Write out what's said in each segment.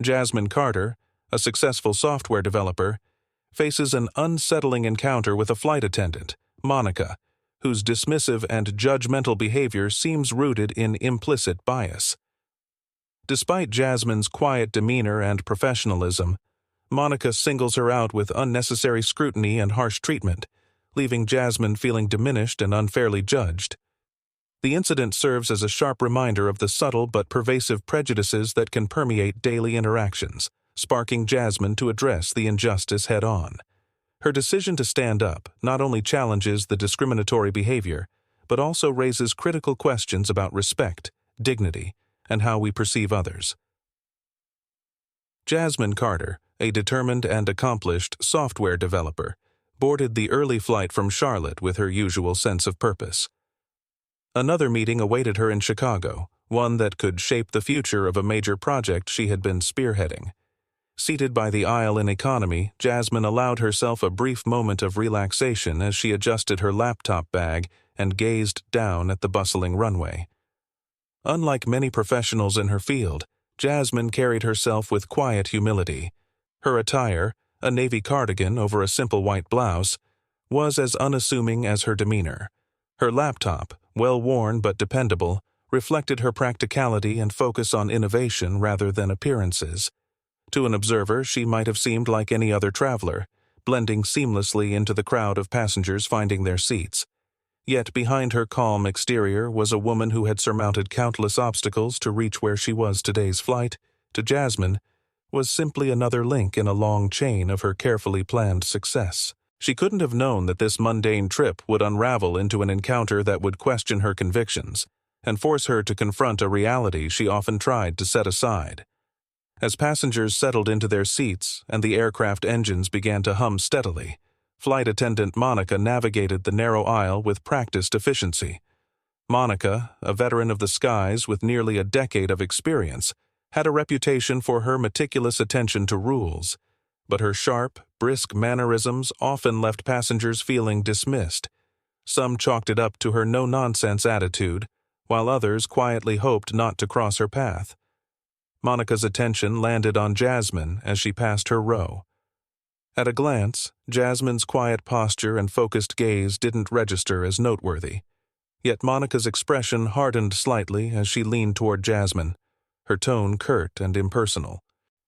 Jasmine Carter, a successful software developer, faces an unsettling encounter with a flight attendant, Monica, whose dismissive and judgmental behavior seems rooted in implicit bias. Despite Jasmine's quiet demeanor and professionalism, Monica singles her out with unnecessary scrutiny and harsh treatment, leaving Jasmine feeling diminished and unfairly judged. The incident serves as a sharp reminder of the subtle but pervasive prejudices that can permeate daily interactions, sparking Jasmine to address the injustice head-on. Her decision to stand up not only challenges the discriminatory behavior, but also raises critical questions about respect, dignity, and how we perceive others. Jasmine Carter, a determined and accomplished software developer, boarded the early flight from Charlotte with her usual sense of purpose. Another meeting awaited her in Chicago, one that could shape the future of a major project she had been spearheading. Seated by the aisle in economy, Jasmine allowed herself a brief moment of relaxation as she adjusted her laptop bag and gazed down at the bustling runway. Unlike many professionals in her field, Jasmine carried herself with quiet humility. Her attire, a navy cardigan over a simple white blouse, was as unassuming as her demeanor. Her laptop, well-worn but dependable, reflected her practicality and focus on innovation rather than appearances. To an observer, she might have seemed like any other traveler, blending seamlessly into the crowd of passengers finding their seats. Yet behind her calm exterior was a woman who had surmounted countless obstacles to reach where she was. Today's flight, to Jasmine, was simply another link in a long chain of her carefully planned success. She couldn't have known that this mundane trip would unravel into an encounter that would question her convictions and force her to confront a reality she often tried to set aside. As passengers settled into their seats and the aircraft engines began to hum steadily, flight attendant Monica navigated the narrow aisle with practiced efficiency. Monica, a veteran of the skies with nearly a decade of experience, had a reputation for her meticulous attention to rules, but her sharp, brisk mannerisms often left passengers feeling dismissed. Some chalked it up to her no-nonsense attitude, while others quietly hoped not to cross her path. Monica's attention landed on Jasmine as she passed her row. At a glance, Jasmine's quiet posture and focused gaze didn't register as noteworthy. Yet Monica's expression hardened slightly as she leaned toward Jasmine, her tone curt and impersonal.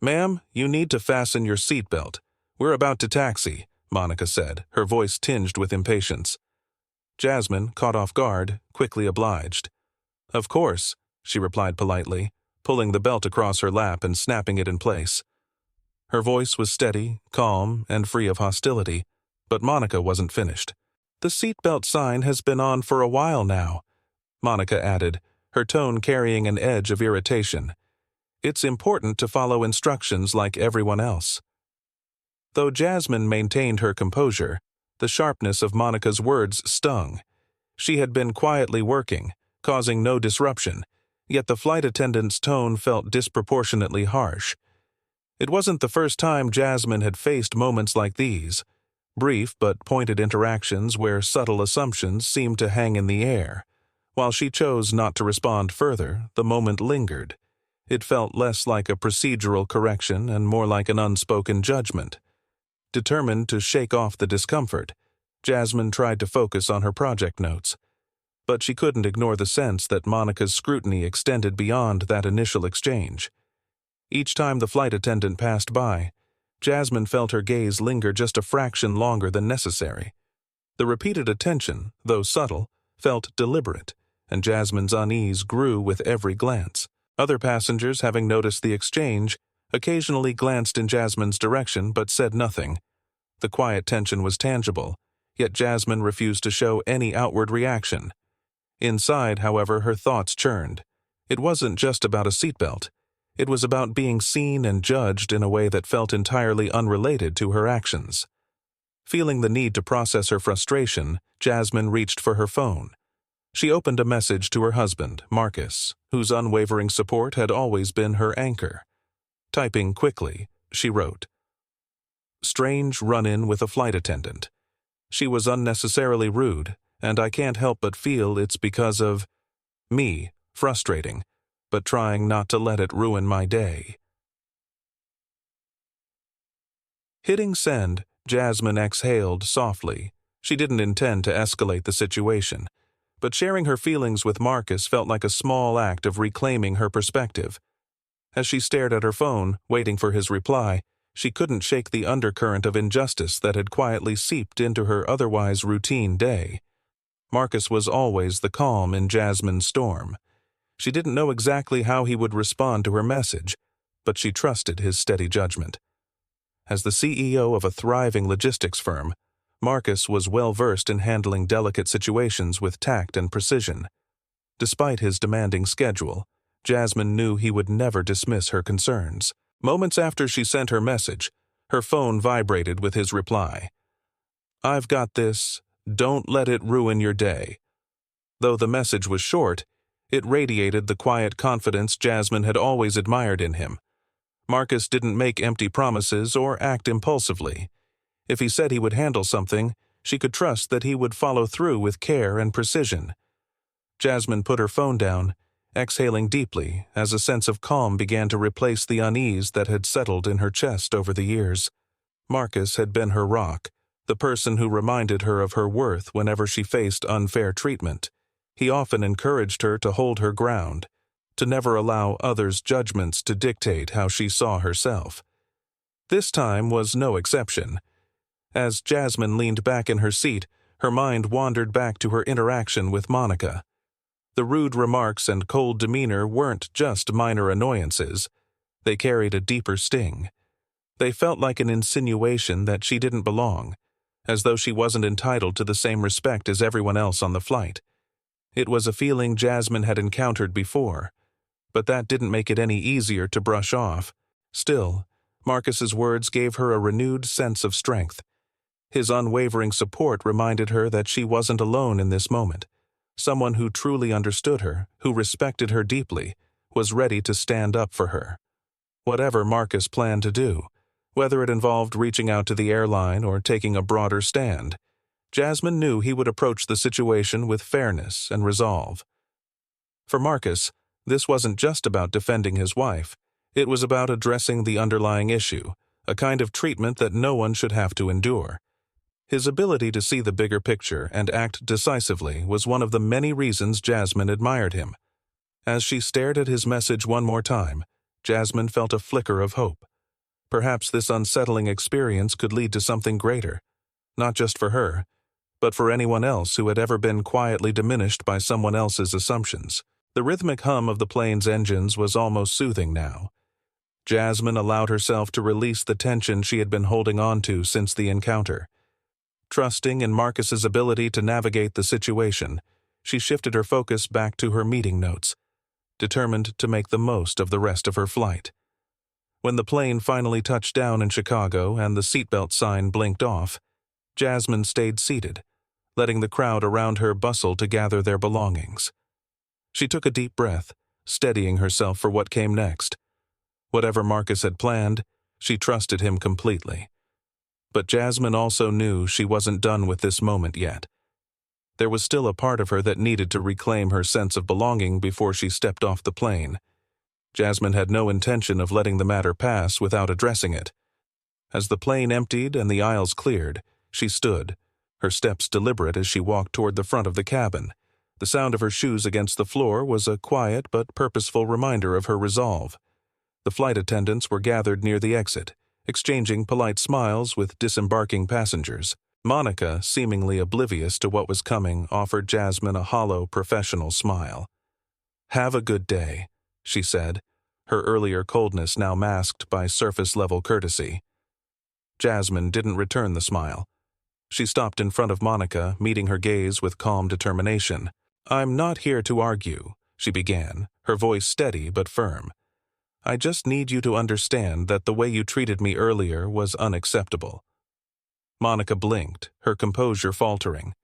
"Ma'am, you need to fasten your seatbelt. We're about to taxi," Monica said, her voice tinged with impatience. Jasmine, caught off guard, quickly obliged. "Of course," she replied politely, pulling the belt across her lap and snapping it in place. Her voice was steady, calm, and free of hostility, but Monica wasn't finished. "The seatbelt sign has been on for a while now," Monica added, her tone carrying an edge of irritation. "It's important to follow instructions like everyone else." Though Jasmine maintained her composure, the sharpness of Monica's words stung. She had been quietly working, causing no disruption, yet the flight attendant's tone felt disproportionately harsh. It wasn't the first time Jasmine had faced moments like these, brief but pointed interactions where subtle assumptions seemed to hang in the air. While she chose not to respond further, the moment lingered. It felt less like a procedural correction and more like an unspoken judgment. Determined to shake off the discomfort, Jasmine tried to focus on her project notes. But she couldn't ignore the sense that Monica's scrutiny extended beyond that initial exchange. Each time the flight attendant passed by, Jasmine felt her gaze linger just a fraction longer than necessary. The repeated attention, though subtle, felt deliberate, and Jasmine's unease grew with every glance. Other passengers, having noticed the exchange, occasionally glanced in Jasmine's direction but said nothing. The quiet tension was tangible, yet Jasmine refused to show any outward reaction. Inside, however, her thoughts churned. It wasn't just about a seatbelt. It was about being seen and judged in a way that felt entirely unrelated to her actions. Feeling the need to process her frustration, Jasmine reached for her phone. She opened a message to her husband, Marcus, whose unwavering support had always been her anchor. Typing quickly, she wrote, "Strange run-in with a flight attendant. She was unnecessarily rude, and I can't help but feel it's because of me, frustrating, but trying not to let it ruin my day." Hitting send, Jasmine exhaled softly. She didn't intend to escalate the situation, but sharing her feelings with Marcus felt like a small act of reclaiming her perspective. As she stared at her phone, waiting for his reply, she couldn't shake the undercurrent of injustice that had quietly seeped into her otherwise routine day. Marcus was always the calm in Jasmine's storm. She didn't know exactly how he would respond to her message, but she trusted his steady judgment. As the CEO of a thriving logistics firm, Marcus was well-versed in handling delicate situations with tact and precision. Despite his demanding schedule, Jasmine knew he would never dismiss her concerns. Moments after she sent her message, her phone vibrated with his reply. "I've got this. Don't let it ruin your day." Though the message was short, it radiated the quiet confidence Jasmine had always admired in him. Marcus didn't make empty promises or act impulsively. If he said he would handle something, she could trust that he would follow through with care and precision. Jasmine put her phone down, exhaling deeply as a sense of calm began to replace the unease that had settled in her chest over the years. Marcus had been her rock, the person who reminded her of her worth whenever she faced unfair treatment. He often encouraged her to hold her ground, to never allow others' judgments to dictate how she saw herself. This time was no exception. As Jasmine leaned back in her seat, her mind wandered back to her interaction with Monica. The rude remarks and cold demeanor weren't just minor annoyances. They carried a deeper sting. They felt like an insinuation that she didn't belong, as though she wasn't entitled to the same respect as everyone else on the flight. It was a feeling Jasmine had encountered before, but that didn't make it any easier to brush off. Still, Marcus's words gave her a renewed sense of strength. His unwavering support reminded her that she wasn't alone in this moment. Someone who truly understood her, who respected her deeply, was ready to stand up for her. Whatever Marcus planned to do, whether it involved reaching out to the airline or taking a broader stand, Jasmine knew he would approach the situation with fairness and resolve. For Marcus, this wasn't just about defending his wife. It was about addressing the underlying issue, a kind of treatment that no one should have to endure. His ability to see the bigger picture and act decisively was one of the many reasons Jasmine admired him. As she stared at his message one more time, Jasmine felt a flicker of hope. Perhaps this unsettling experience could lead to something greater, not just for her, but for anyone else who had ever been quietly diminished by someone else's assumptions. The rhythmic hum of the plane's engines was almost soothing now. Jasmine allowed herself to release the tension she had been holding on to since the encounter. Trusting in Marcus's ability to navigate the situation, she shifted her focus back to her meeting notes, determined to make the most of the rest of her flight. When the plane finally touched down in Chicago and the seatbelt sign blinked off, Jasmine stayed seated, letting the crowd around her bustle to gather their belongings. She took a deep breath, steadying herself for what came next. Whatever Marcus had planned, she trusted him completely. But Jasmine also knew she wasn't done with this moment yet. There was still a part of her that needed to reclaim her sense of belonging before she stepped off the plane. Jasmine had no intention of letting the matter pass without addressing it. As the plane emptied and the aisles cleared, she stood, her steps deliberate as she walked toward the front of the cabin. The sound of her shoes against the floor was a quiet but purposeful reminder of her resolve. The flight attendants were gathered near the exit, exchanging polite smiles with disembarking passengers. Monica, seemingly oblivious to what was coming, offered Jasmine a hollow, professional smile. "Have a good day," she said, her earlier coldness now masked by surface-level courtesy. Jasmine didn't return the smile. She stopped in front of Monica, meeting her gaze with calm determination. "I'm not here to argue," she began, her voice steady but firm. "I just need you to understand that the way you treated me earlier was unacceptable." Monica blinked, her composure faltering.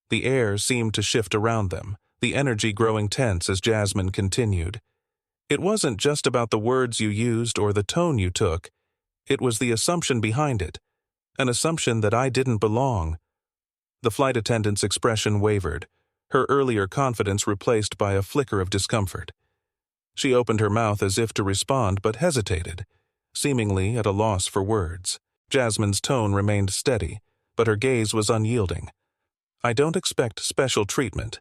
The air seemed to shift around them, the energy growing tense as Jasmine continued. "It wasn't just about the words you used or the tone you took. It was the assumption behind it, an assumption that I didn't belong." The flight attendant's expression wavered, her earlier confidence replaced by a flicker of discomfort. She opened her mouth as if to respond but hesitated, seemingly at a loss for words. Jasmine's tone remained steady, but her gaze was unyielding. "I don't expect special treatment,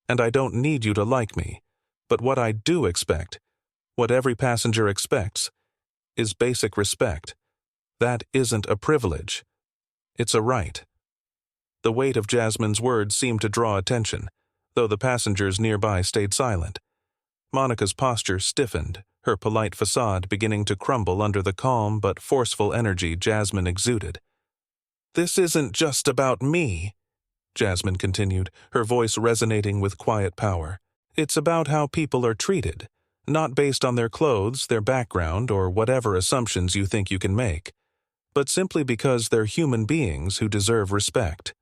and I don't need you to like me, but what I do expect, what every passenger expects, is basic respect. That isn't a privilege. It's a right." The weight of Jasmine's words seemed to draw attention, though the passengers nearby stayed silent. Monica's posture stiffened, her polite facade beginning to crumble under the calm but forceful energy Jasmine exuded. "This isn't just about me," Jasmine continued, her voice resonating with quiet power. "It's about how people are treated, not based on their clothes, their background, or whatever assumptions you think you can make, but simply because they're human beings who deserve respect."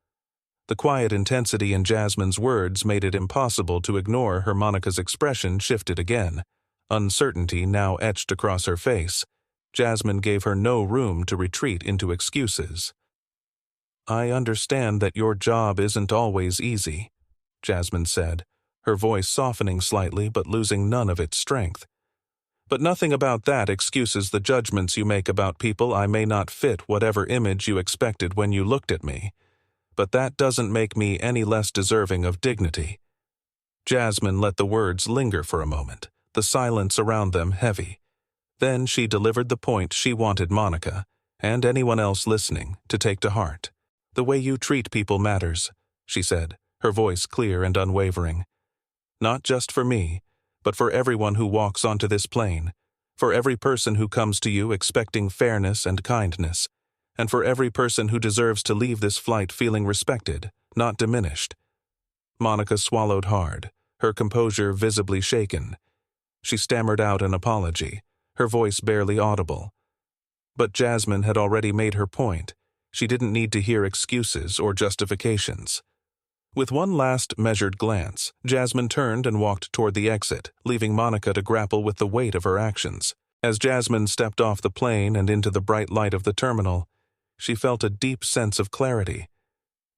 The quiet intensity in Jasmine's words made it impossible to ignore her. Monica's expression shifted again, uncertainty now etched across her face. Jasmine gave her no room to retreat into excuses. "I understand that your job isn't always easy," Jasmine said, her voice softening slightly but losing none of its strength. "But nothing about that excuses the judgments you make about people. I may not fit whatever image you expected when you looked at me, but that doesn't make me any less deserving of dignity." Jasmine let the words linger for a moment, the silence around them heavy. Then she delivered the point she wanted Monica, and anyone else listening, to take to heart. "The way you treat people matters," she said, her voice clear and unwavering. "Not just for me, but for everyone who walks onto this plane, for every person who comes to you expecting fairness and kindness, and for every person who deserves to leave this flight feeling respected, not diminished." Monica swallowed hard, her composure visibly shaken. She stammered out an apology, her voice barely audible. But Jasmine had already made her point. She didn't need to hear excuses or justifications. With one last measured glance, Jasmine turned and walked toward the exit, leaving Monica to grapple with the weight of her actions. As Jasmine stepped off the plane and into the bright light of the terminal, she felt a deep sense of clarity.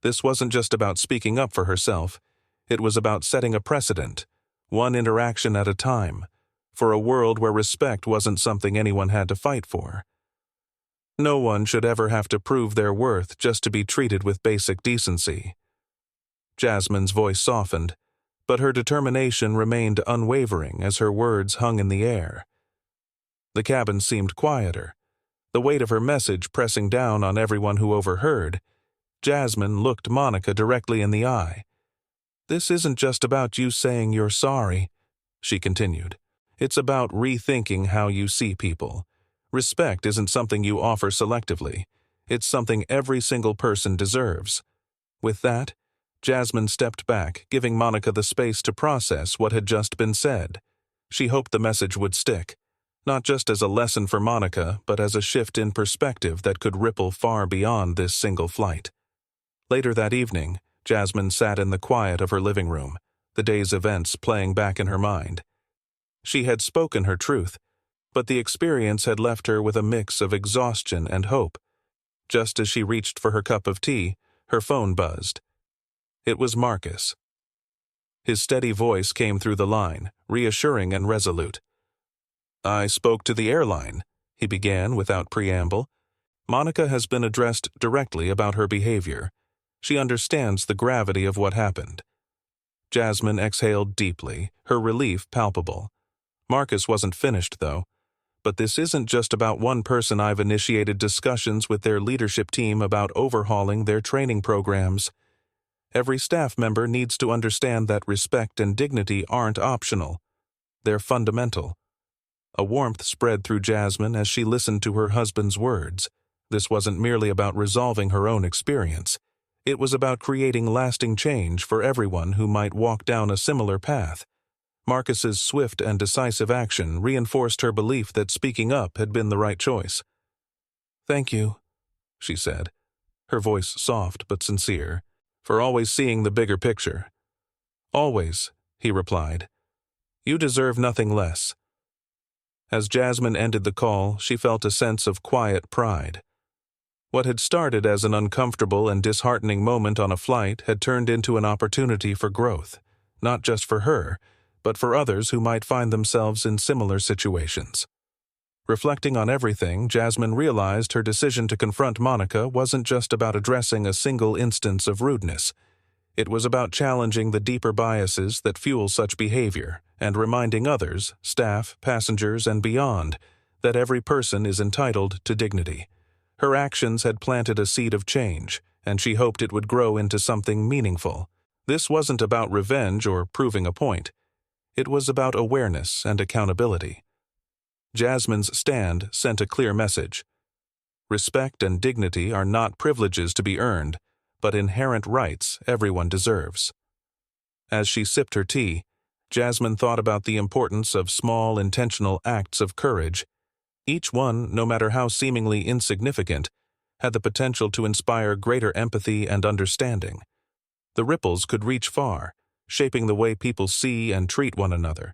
This wasn't just about speaking up for herself. It was about setting a precedent, one interaction at a time, for a world where respect wasn't something anyone had to fight for. No one should ever have to prove their worth just to be treated with basic decency. Jasmine's voice softened, but her determination remained unwavering as her words hung in the air. The cabin seemed quieter, the weight of her message pressing down on everyone who overheard. Jasmine looked Monica directly in the eye. "This isn't just about you saying you're sorry," she continued. "It's about rethinking how you see people. Respect isn't something you offer selectively. It's something every single person deserves." With that, Jasmine stepped back, giving Monica the space to process what had just been said. She hoped the message would stick, not just as a lesson for Monica, but as a shift in perspective that could ripple far beyond this single flight. Later that evening, Jasmine sat in the quiet of her living room, the day's events playing back in her mind. She had spoken her truth, but the experience had left her with a mix of exhaustion and hope. Just as she reached for her cup of tea, her phone buzzed. It was Marcus. His steady voice came through the line, reassuring and resolute. "I spoke to the airline," he began without preamble. "Monica has been addressed directly about her behavior. She understands the gravity of what happened." Jasmine exhaled deeply, her relief palpable. Marcus wasn't finished, though. "But this isn't just about one person. I've initiated discussions with their leadership team about overhauling their training programs. Every staff member needs to understand that respect and dignity aren't optional. They're fundamental." A warmth spread through Jasmine as she listened to her husband's words. This wasn't merely about resolving her own experience. It was about creating lasting change for everyone who might walk down a similar path. Marcus's swift and decisive action reinforced her belief that speaking up had been the right choice. "Thank you," she said, her voice soft but sincere, "for always seeing the bigger picture." "Always," he replied. "You deserve nothing less." As Jasmine ended the call, she felt a sense of quiet pride. What had started as an uncomfortable and disheartening moment on a flight had turned into an opportunity for growth, not just for her, but for others who might find themselves in similar situations. Reflecting on everything, Jasmine realized her decision to confront Monica wasn't just about addressing a single instance of rudeness. It was about challenging the deeper biases that fuel such behavior and reminding others, staff, passengers, and beyond, that every person is entitled to dignity. Her actions had planted a seed of change, and she hoped it would grow into something meaningful. This wasn't about revenge or proving a point. It was about awareness and accountability. Jasmine's stand sent a clear message. Respect and dignity are not privileges to be earned, but inherent rights everyone deserves. As she sipped her tea, Jasmine thought about the importance of small, intentional acts of courage. Each one, no matter how seemingly insignificant, had the potential to inspire greater empathy and understanding. The ripples could reach far, shaping the way people see and treat one another.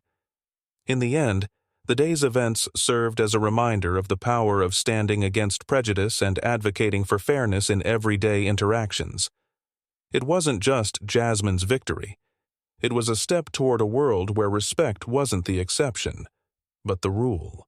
In the end, the day's events served as a reminder of the power of standing against prejudice and advocating for fairness in everyday interactions. It wasn't just Jasmine's victory. It was a step toward a world where respect wasn't the exception, but the rule.